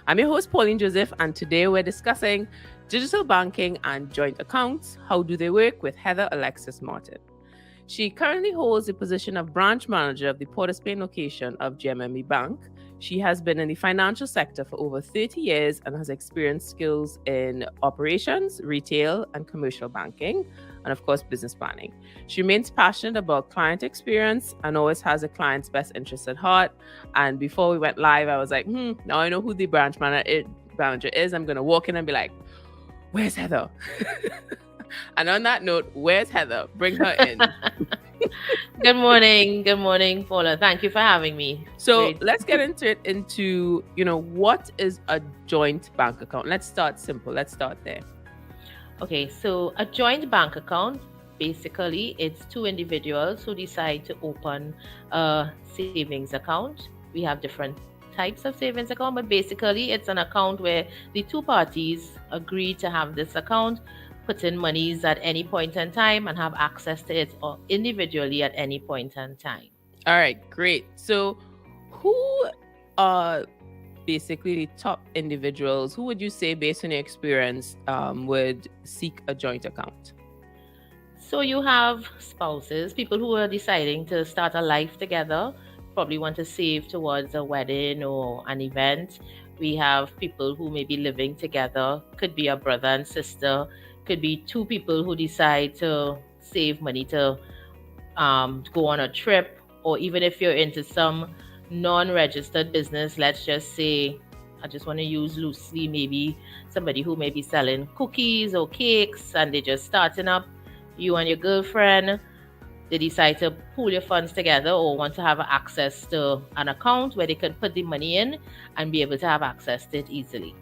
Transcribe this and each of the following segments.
I'm your host, Pauline Joseph, and today we're discussing digital banking and joint accounts. How do they work with Heather Alexis-Martin? She currently holds the position of branch manager of the Port of Spain location of JMMB Bank. She has been in the financial sector for over 30 years and has experienced skills in operations, retail, and commercial banking, and of course, business planning. She remains passionate about client experience and always has a client's best interest at heart. And before we went live, I was like, now I know who the branch manager is. I'm going to walk in and be like, where's Heather? And on that note, where's Heather? Bring her in. Good morning, Paula. Thank you for having me. So let's get into what is a joint bank account? Let's start simple. Let's start there. Okay, so a joint bank account, basically, it's two individuals who decide to open a savings account. We have different types of savings account, but basically it's an account where the two parties agree to have this account, put in monies at any point in time and have access to it or individually at any point in time. All right, great. So who are basically the top individuals who would you say, based on your experience, would seek a joint account? So you have spouses, people who are deciding to start a life together, probably want to save towards a wedding or an event. We have people who may be living together, could be a brother and sister, could be two people who decide to save money to go on a trip, or even if you're into some non-registered business, let's just say, I just want to use loosely, maybe somebody who may be selling cookies or cakes and they're just starting up, you and your girlfriend, they decide to pool your funds together or want to have access to an account where they can put the money in and be able to have access to it easily.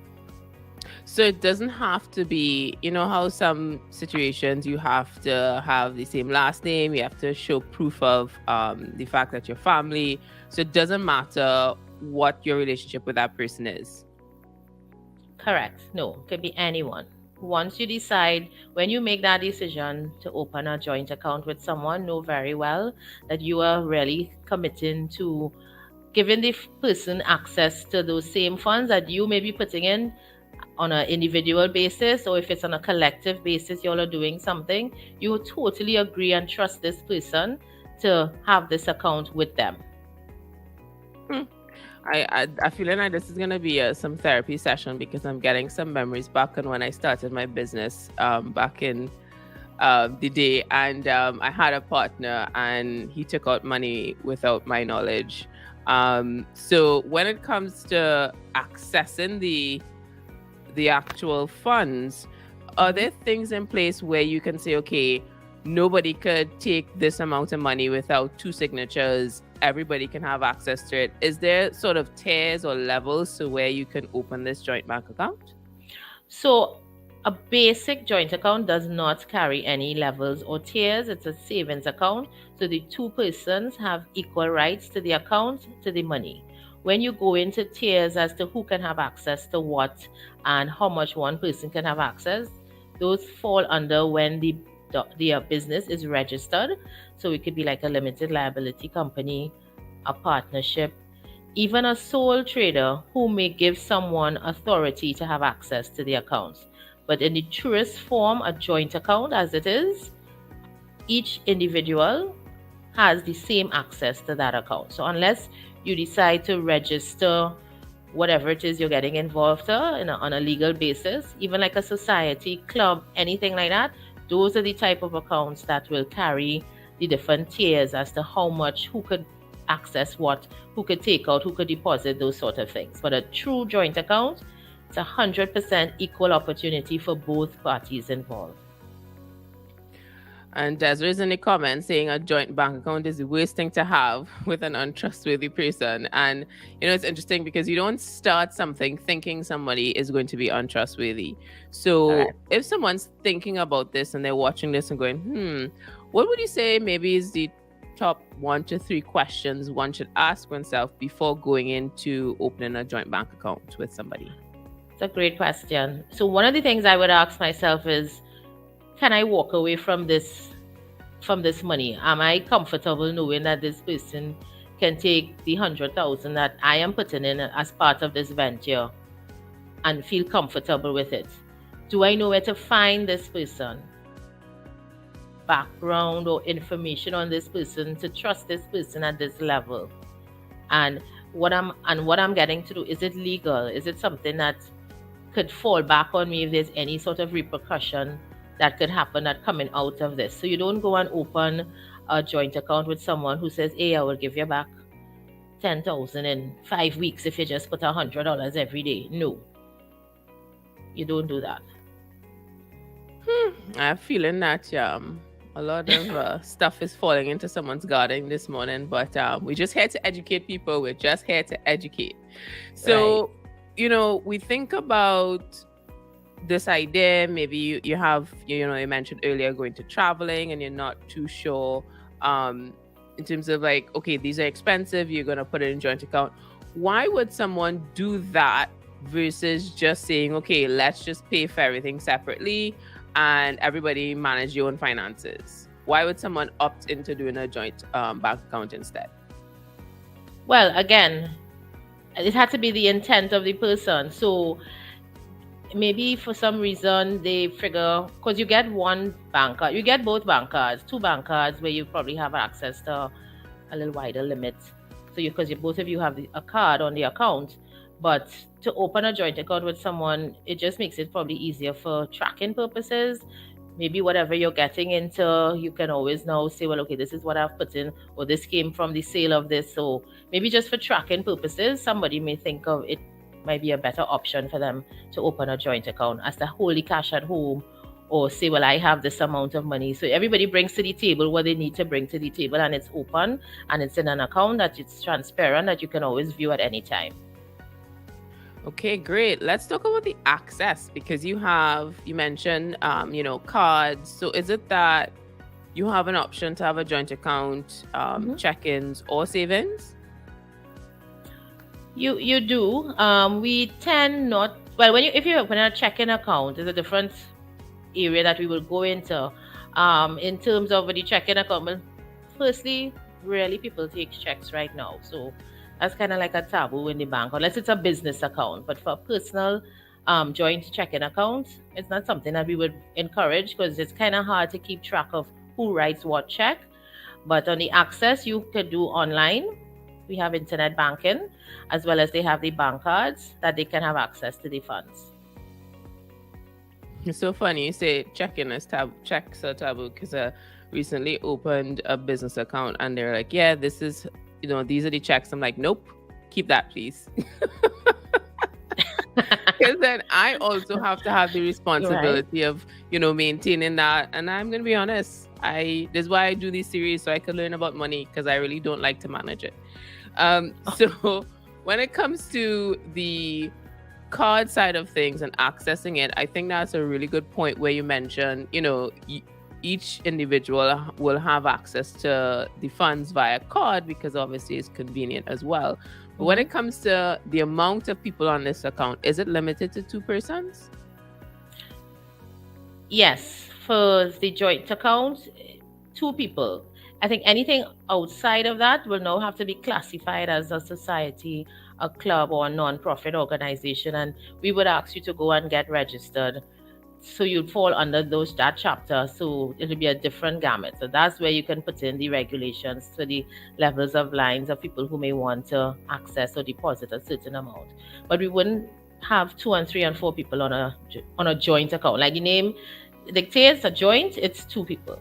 So it doesn't have to be, how some situations you have to have the same last name, you have to show proof of the fact that you're family. So it doesn't matter what your relationship with that person is. Correct. No, it could be anyone. Once you decide, when you make that decision to open a joint account with someone, know very well that you are really committing to giving the person access to those same funds that you may be putting in on an individual basis, or if it's on a collective basis, you all are doing something, you totally agree and trust this person to have this account with them. I feel like this is going to be some therapy session, because I'm getting some memories back on when I started my business back in the day, and I had a partner and he took out money without my knowledge. So when it comes to accessing the actual funds, are there things in place where you can say, okay, nobody could take this amount of money without two signatures, everybody can have access to it? Is there sort of tiers or levels to where you can open this joint bank account? So a basic joint account does not carry any levels or tiers. It's a savings account, so the two persons have equal rights to the account, to the money. When you go into tiers as to who can have access to what and how much one person can have access, those fall under when the business is registered. So it could be like a limited liability company, a partnership, even a sole trader who may give someone authority to have access to the accounts. But in the truest form, a joint account as it is, each individual has the same access to that account. So unless you decide to register whatever it is you're getting involved in on a legal basis, even like a society, club, anything like that, those are the type of accounts that will carry the different tiers as to how much, who could access what, who could take out, who could deposit, those sort of things. But a true joint account, it's 100% equal opportunity for both parties involved. And Desiree is in the comments saying a joint bank account is the worst thing to have with an untrustworthy person. And, it's interesting because you don't start something thinking somebody is going to be untrustworthy. So if someone's thinking about this and they're watching this and going, what would you say maybe is the top 1 to 3 questions one should ask oneself before going into opening a joint bank account with somebody? It's a great question. So one of the things I would ask myself is, can I walk away from this money? Am I comfortable knowing that this person can take the 100,000 that I am putting in as part of this venture and feel comfortable with it. Do I know where to find this person? Background or information on this person to trust this person at this level? And what I'm getting to do, is it legal? Is it something that could fall back on me if there's any sort of repercussion that could happen that coming out of this? So you don't go and open a joint account with someone who says, hey, I will give you back 10,000 in 5 weeks if you just put $100 every day. No, you don't do that. I'm feeling that a lot of stuff is falling into someone's garden this morning, but we're just here to educate people. We're just here to educate. So, right. We think about this idea. Maybe you have, you mentioned earlier going to traveling and you're not too sure in terms of like, okay, these are expensive, you're going to put it in joint account. Why would someone do that versus just saying, okay, let's just pay for everything separately and everybody manage your own finances? Why would someone opt into doing a joint bank account instead? Well, again, it had to be the intent of the person. So maybe for some reason they figure, because you get one bank card, you get both bank cards, two bank cards where you probably have access to a little wider limit. So because both of you have a card on the account, but to open a joint account with someone, it just makes it probably easier for tracking purposes. Maybe whatever you're getting into, you can always now say, well, okay, this is what I've put in, or this came from the sale of this. So maybe just for tracking purposes, somebody may think of it might be a better option for them to open a joint account as to hold the cash at home, or say, well, I have this amount of money. So everybody brings to the table what they need to bring to the table, and it's open and it's in an account that it's transparent, that you can always view at any time. Okay, great. Let's talk about the access, because you mentioned, cards. So is it that you have an option to have a joint account, check-ins or savings? You do. We tend not. Well, if you open a checking account, there's a different area that we will go into. In terms of the checking account, well, firstly, rarely people take checks right now, so that's kind of like a taboo in the bank, unless it's a business account. But for a personal joint checking account, it's not something that we would encourage, because it's kind of hard to keep track of who writes what check. But on the access, you could do online. We have internet banking, as well as they have the bank cards that they can have access to the funds. It's so funny you say checking as checks are taboo, because I recently opened a business account and they're like, yeah, this is, these are the checks. I'm like, nope, keep that, please. Because then I also have to have the responsibility of, maintaining that. And I'm going to be honest, this is why I do these series, so I can learn about money, because I really don't like to manage it. So when it comes to the card side of things and accessing it, I think that's a really good point where you mentioned, each individual will have access to the funds via card, because obviously it's convenient as well. But when it comes to the amount of people on this account, is it limited to 2 persons? Yes, for the joint account, 2 people. I think anything outside of that will now have to be classified as a society, a club, or a non-profit organization, and we would ask you to go and get registered. So you'd fall under that chapter, so it'll be a different gamut. So that's where you can put in the regulations for the levels of lines of people who may want to access or deposit a certain amount. But we wouldn't have 2 and 3 and 4 people on a joint account. Like the name dictates, a joint, it's 2 people.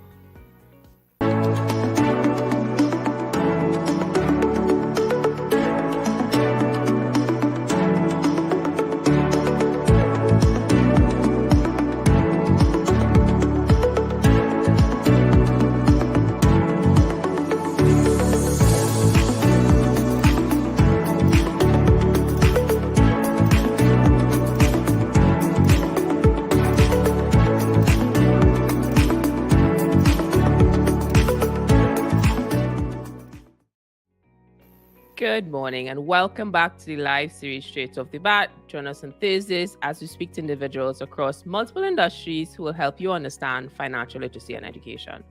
Good morning and welcome back to the live series Straight Off the Bat. Join us on Thursdays as we speak to individuals across multiple industries who will help you understand financial literacy and education.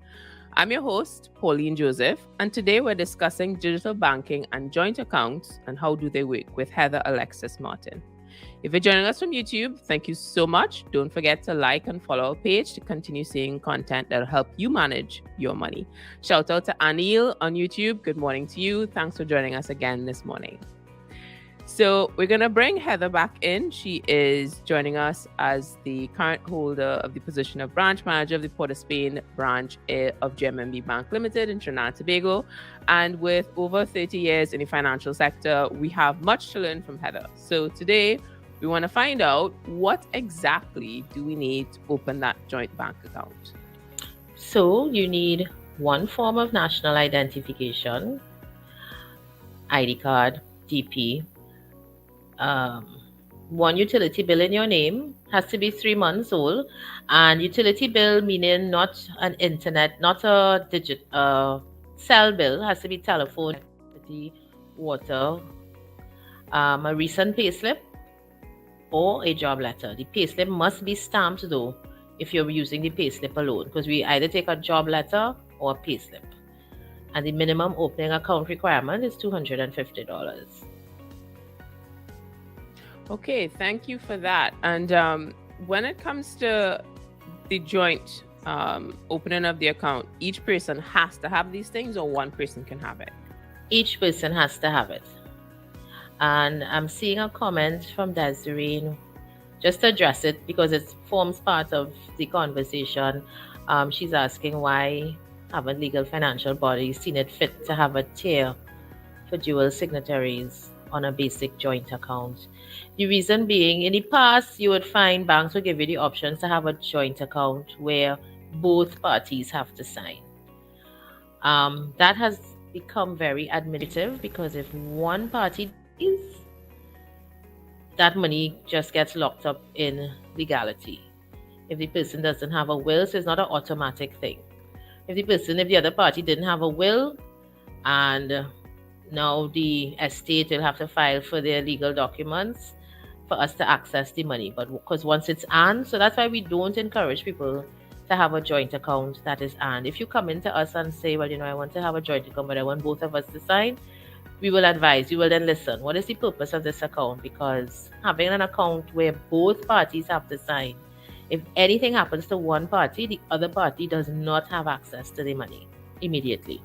I'm your host, Pauline Joseph, and today we're discussing digital banking and joint accounts and how do they work with Heather Alexis-Martin. If you're joining us from YouTube, thank you so much. Don't forget to like and follow our page to continue seeing content that'll help you manage your money. Shout out to Anil on YouTube. Good morning to you. Thanks for joining us again this morning. So we're going to bring Heather back in. She is joining us as the current holder of the position of branch manager of the Port of Spain branch of JMMB Bank Limited in Trinidad and Tobago. And with over 30 years in the financial sector, we have much to learn from Heather. So today we want to find out what exactly do we need to open that joint bank account. So you need one form of national identification, ID card, DP, one utility bill in your name, has to be 3 months old, and utility bill meaning not an internet, not a cell bill, has to be telephone, water, a recent payslip or a job letter. The payslip must be stamped though if you're using the payslip alone, because we either take a job letter or a payslip, and the minimum opening account requirement is $250. Okay, thank you for that. And when it comes to the joint opening of the account, each person has to have these things, or one person can have it? Each person has to have it. And I'm seeing a comment from Desiree, just to address it because it forms part of the conversation. She's asking why haven't legal financial bodies seen it fit to have a tier for dual signatories on a basic joint account. The reason being, in the past, you would find banks would give you the options to have a joint account where both parties have to sign. That has become very administrative because if one party is, that money just gets locked up in legality. If the person doesn't have a will, so it's not an automatic thing. If the other party didn't have a will, and now the estate will have to file for their legal documents for us to access the money. But because once it's earned, so that's why we don't encourage people to have a joint account that is earned. If you come into us and say, well, I want to have a joint account, but I want both of us to sign, we will advise, you will then listen, what is the purpose of this account? Because having an account where both parties have to sign, if anything happens to one party, the other party does not have access to the money immediately.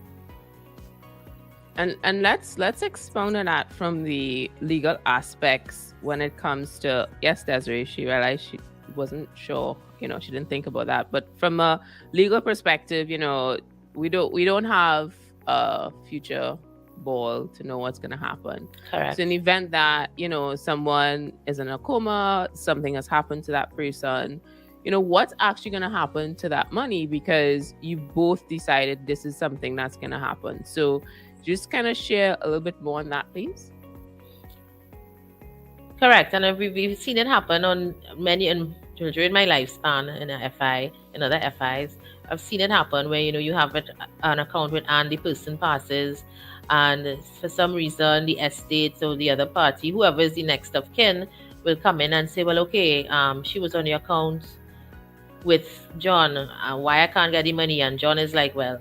And let's expound on that from the legal aspects when it comes to, yes, Desiree, she realized she wasn't sure, she didn't think about that. But from a legal perspective, we don't have a future ball to know what's going to happen. Correct. So in the event that, someone is in a coma, something has happened to that person, what's actually going to happen to that money, because you both decided this is something that's going to happen. So just kind of share a little bit more on that, please. Correct. And we've seen it happen on during my lifespan in a FI, in other FIs. I've seen it happen where, you have an account with and the person passes, and for some reason the estate or the other party, whoever is the next of kin, will come in and say, well, okay, she was on the account with John, why I can't get the money? And John is like, well,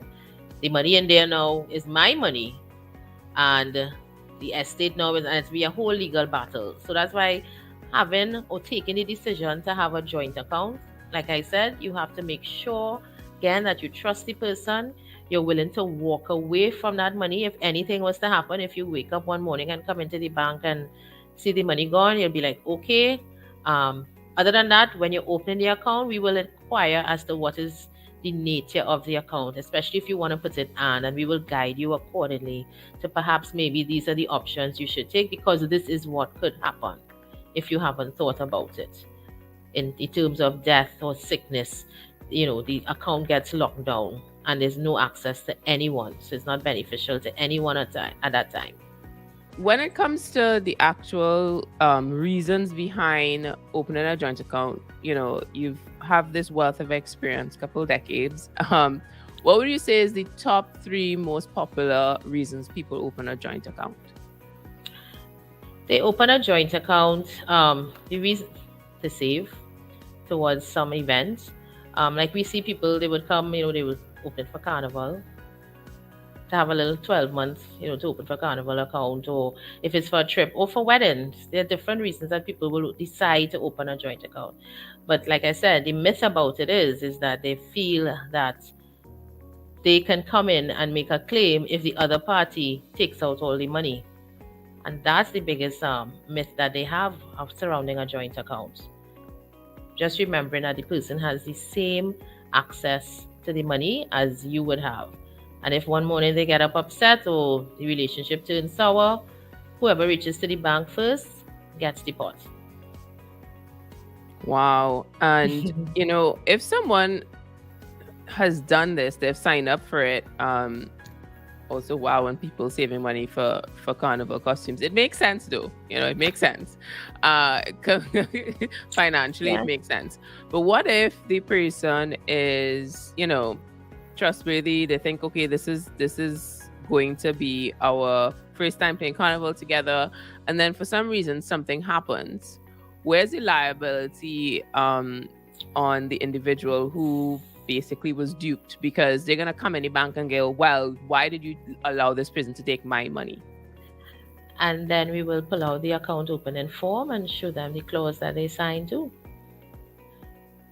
the money in there now is my money, and the estate now is, and it's be a whole legal battle. So that's why having or taking the decision to have a joint account, like I said, you have to make sure again that you trust the person, you're willing to walk away from that money if anything was to happen. If you wake up one morning and come into the bank and see the money gone, you'll be like, okay. Other than that, when you open the account, we will inquire as to what is the nature of the account, especially if you want to put it on, and we will guide you accordingly to perhaps maybe these are the options you should take, because this is what could happen if you haven't thought about it. In terms of death or sickness, the account gets locked down and there's no access to anyone, so it's not beneficial to anyone at that time. When it comes to the actual reasons behind opening a joint account, you have this wealth of experience, couple decades. What would you say is the top 3 most popular reasons people open a joint account? They open a joint account, the reason to save towards some events. Like we see people, they would come, they would open for carnival. to have a little 12 months, to open for carnival account, or if it's for a trip or for weddings. There are different reasons that people will decide to open a joint account. But like I said, the myth about it is that they feel that they can come in and make a claim if the other party takes out all the money. And that's the biggest myth that they have of surrounding a joint account. Just remembering that the person has the same access to the money as you would have. And if one morning they get up upset or the relationship turns sour, whoever reaches to the bank first gets the pot. Wow. And, if someone has done this, they've signed up for it. Also, wow, when people saving money for carnival costumes, it makes sense though. It makes sense. Financially, Yeah. it makes sense. But what if the person is, trustworthy? They think, okay, this is going to be our first time playing carnival together, and then for some reason something happens. Where's the liability on the individual who basically was duped? Because they're gonna come in the bank and go, well, why did you allow this person to take my money? And then we will pull out the account opening form and show them the clause that they signed to.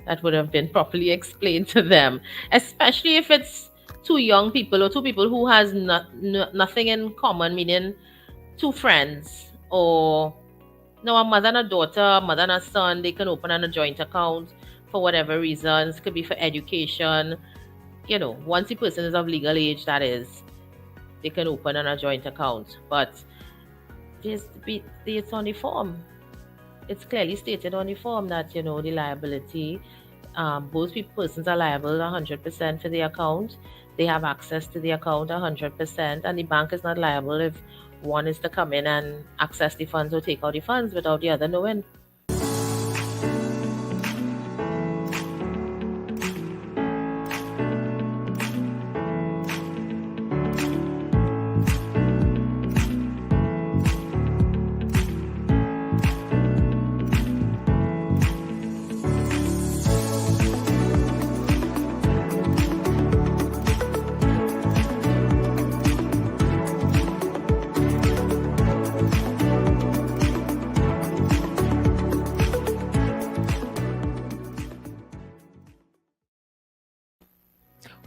That would have been properly explained to them, especially if it's two young people or two people who has nothing in common, meaning two friends, or a mother and a daughter, a mother and a son. They can open a joint account for whatever reasons. Could be for education. Once the person is of legal age, that is, they can open a joint account. But it's on the form. It's clearly stated on the form that the liability, both persons are liable 100% for the account. They have access to the account 100%, and the bank is not liable if one is to come in and access the funds or take out the funds without the other knowing.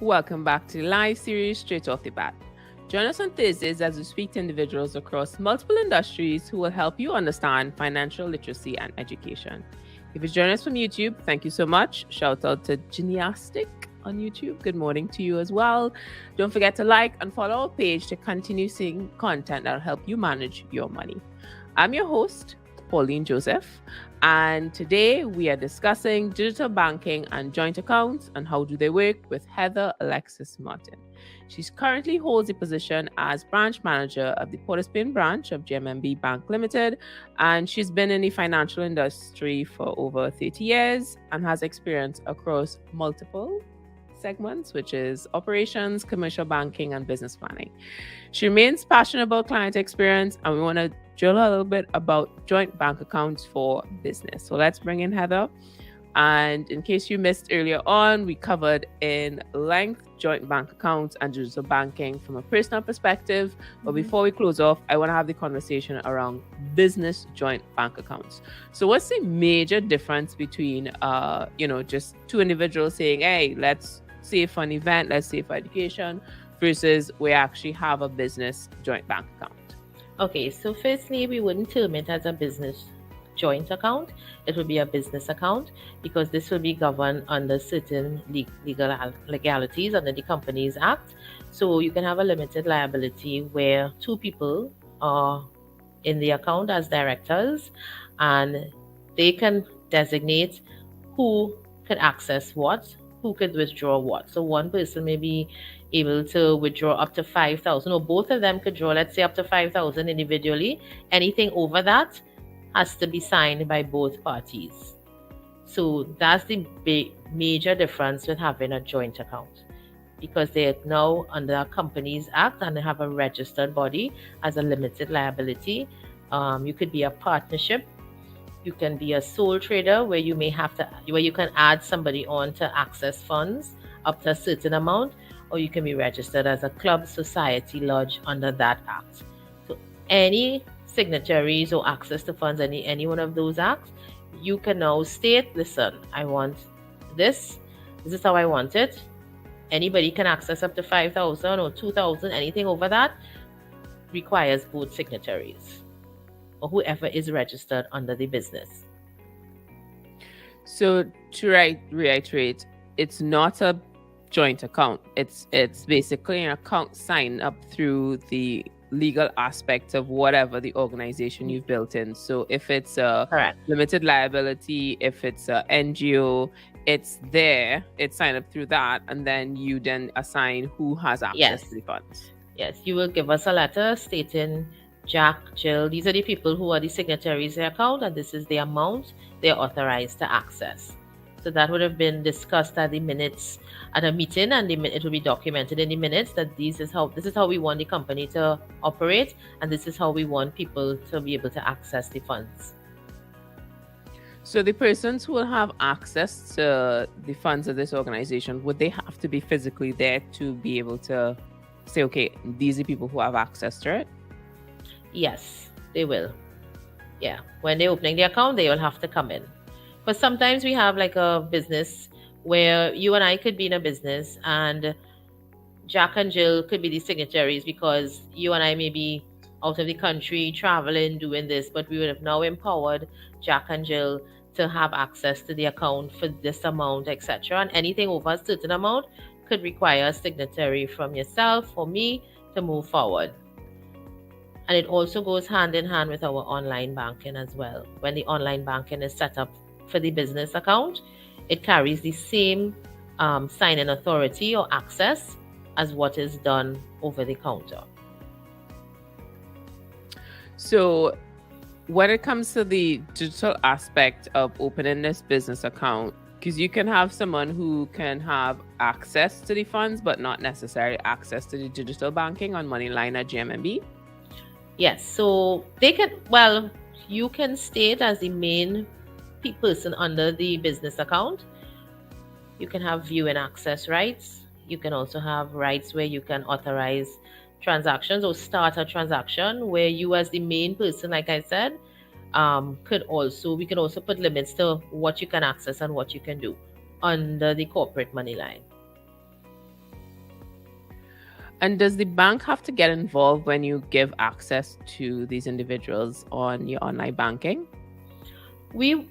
Welcome back to the live series Straight Off the Bat. Join us on Thursdays as we speak to individuals across multiple industries who will help you understand financial literacy and education. If you join us from YouTube, thank you so much. Shout out to Gymnastic on YouTube. Good morning to you as well. Don't forget to like and follow our page to continue seeing content that will help you manage your money. I'm your host, Pauline Joseph, and today we are discussing digital banking and joint accounts and how do they work with Heather Alexis-Martin. She currently holds a position as branch manager of the Port of Spain branch of JMMB Bank Limited, and she's been in the financial industry for over 30 years and has experience across multiple segments, which is operations, commercial banking, and business planning. She remains passionate about client experience, and we want to drill a little bit about joint bank accounts for business. So let's bring in Heather. And in case you missed earlier on, we covered in length joint bank accounts and digital banking from a personal perspective. But before we close off, I want to have the conversation around business joint bank accounts. So what's the major difference between, just two individuals saying, hey, let's save for an event, let's save for education, versus we actually have a business joint bank account? Okay, so firstly, we wouldn't term it as a business joint account. It would be a business account because this will be governed under certain legalities under the Companies Act. So you can have a limited liability where two people are in the account as directors, and they can designate who could access what, who could withdraw what. So one person may be able to withdraw up to 5,000, or both of them could draw, let's say, up to 5,000 individually. Anything over that has to be signed by both parties. So that's the major difference with having a joint account, because they are now under a Companies Act and they have a registered body as a limited liability. You could be a partnership. You can be a sole trader where you can add somebody on to access funds up to a certain amount, or you can be registered as a club, society, lodge under that act. So any signatories or access to funds, any one of those acts, you can now state, listen, I want this. This is how I want it. Anybody can access up to 5,000 or 2,000. Anything over that requires both signatories or whoever is registered under the business. So to reiterate, it's not a joint account. It's basically an account signed up through the legal aspect of whatever the organization you've built in. So if it's a Correct. limited liability, if it's a NGO, it's there, it's signed up through that, and then you then assign who has access to the funds. Yes, you will give us a letter stating Jack, Jill, these are the people who are the signatories of the account, and this is the amount they're authorized to access. So that would have been discussed at the minutes at a meeting, and it will be documented in the minutes that this is how we want the company to operate, and this is how we want people to be able to access the funds. So the persons who will have access to the funds of this organization, would they have to be physically there to be able to say, okay, these are people who have access to it? Yes, they will. Yeah, when they're opening the account, they will have to come in. But sometimes we have like a business where you and I could be in a business and Jack and Jill could be the signatories because you and I may be out of the country, traveling, doing this, but we would have now empowered Jack and Jill to have access to the account for this amount, etc. And anything over a certain amount could require a signatory from yourself or me to move forward. And it also goes hand in hand with our online banking as well. When the online banking is set up for the business account, it carries the same sign-in authority or access as what is done over the counter. So when it comes to the digital aspect of opening this business account, because you can have someone who can have access to the funds, but not necessarily access to the digital banking on Moneyline at JMMB. Yes, so you can state as the main person under the business account. You can have view and access rights. You can also have rights where you can authorize transactions or start a transaction where you as the main person, like I said, we can also put limits to what you can access and what you can do under the corporate money line. And does the bank have to get involved when you give access to these individuals on your online banking? We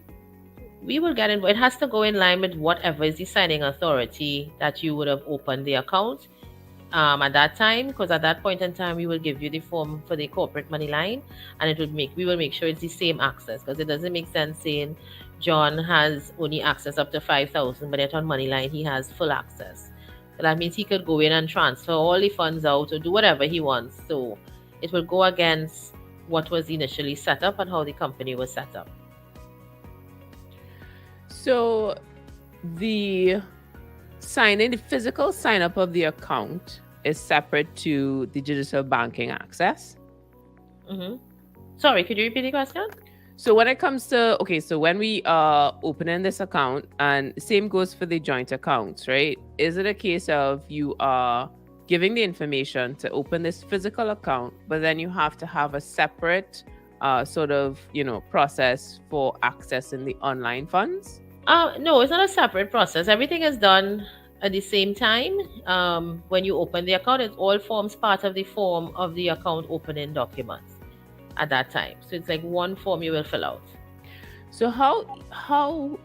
will get involved. It has to go in line with whatever is the signing authority that you would have opened the account at that time, because at that point in time we will give you the form for the corporate money line, and we will make sure it's the same access, because it doesn't make sense saying John has only access up to 5,000, but yet on Moneyline he has full access. So that means he could go in and transfer all the funds out or do whatever he wants. So it will go against what was initially set up and how the company was set up. So the physical sign up of the account is separate to the digital banking access. Mm-hmm. Sorry, could you repeat the question? So when it comes to, so when we are opening this account, and same goes for the joint accounts, right? Is it a case of you are giving the information to open this physical account, but then you have to have a separate process for accessing the online funds? No, it's not a separate process. Everything is done at the same time. When you open the account, it all forms part of the form of the account opening documents at that time. So it's like one form you will fill out. So how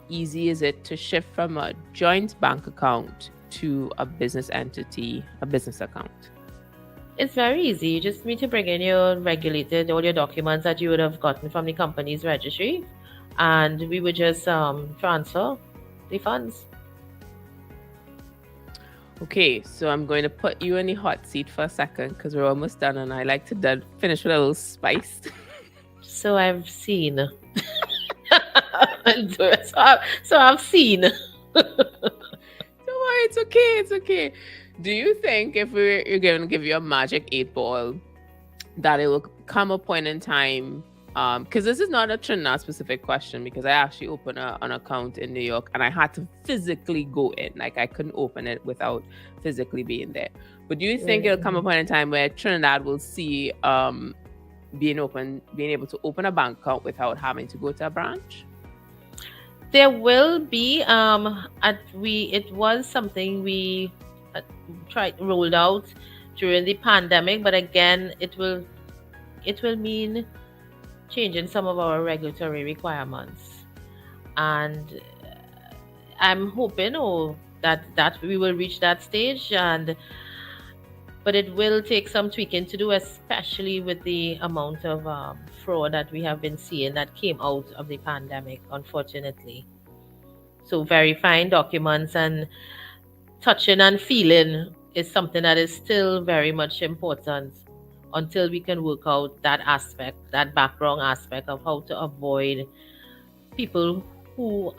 easy is it to shift from a joint bank account to a business entity, a business account? It's very easy. You just need to bring in all your documents that you would have gotten from the company's registry, and we would just transfer the funds. Okay, so I'm going to put you in the hot seat for a second because we're almost done, and I like to finish with a little spice. So I've seen. so I've seen. Don't worry, it's okay. It's okay. Do you think if you're going to give you a magic 8 ball, that it will come a point in time because this is not a Trinidad specific question, because I actually opened an account in New York and I had to physically go in. Like, I couldn't open it without physically being there. But do you think it'll come a point in time where Trinidad will see being able to open a bank account without having to go to a branch? There will be it was something we rolled out during the pandemic, but again, it will mean changing some of our regulatory requirements, and I'm hoping that we will reach that stage, but it will take some tweaking to do, especially with the amount of fraud that we have been seeing that came out of the pandemic, unfortunately. So verifying documents and touching and feeling is something that is still very much important until we can work out that aspect, that background aspect of how to avoid people who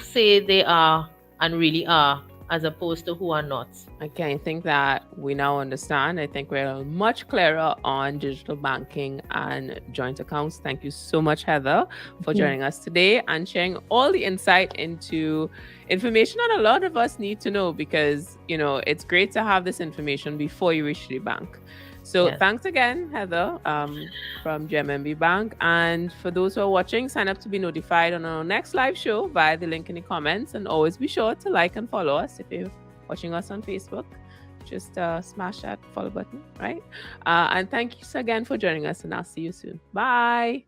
say they are and really are, as opposed to who are not. Okay, I think that we now understand. I think we're much clearer on digital banking and joint accounts. Thank you so much, Heather, for joining us today and sharing all the insight into information that a lot of us need to know, because, it's great to have this information before you reach the bank. So Thanks again, Heather, from JMMB Bank. And for those who are watching, sign up to be notified on our next live show via the link in the comments. And always be sure to like and follow us. If you're watching us on Facebook, just smash that follow button, right? And thank you again for joining us, and I'll see you soon. Bye.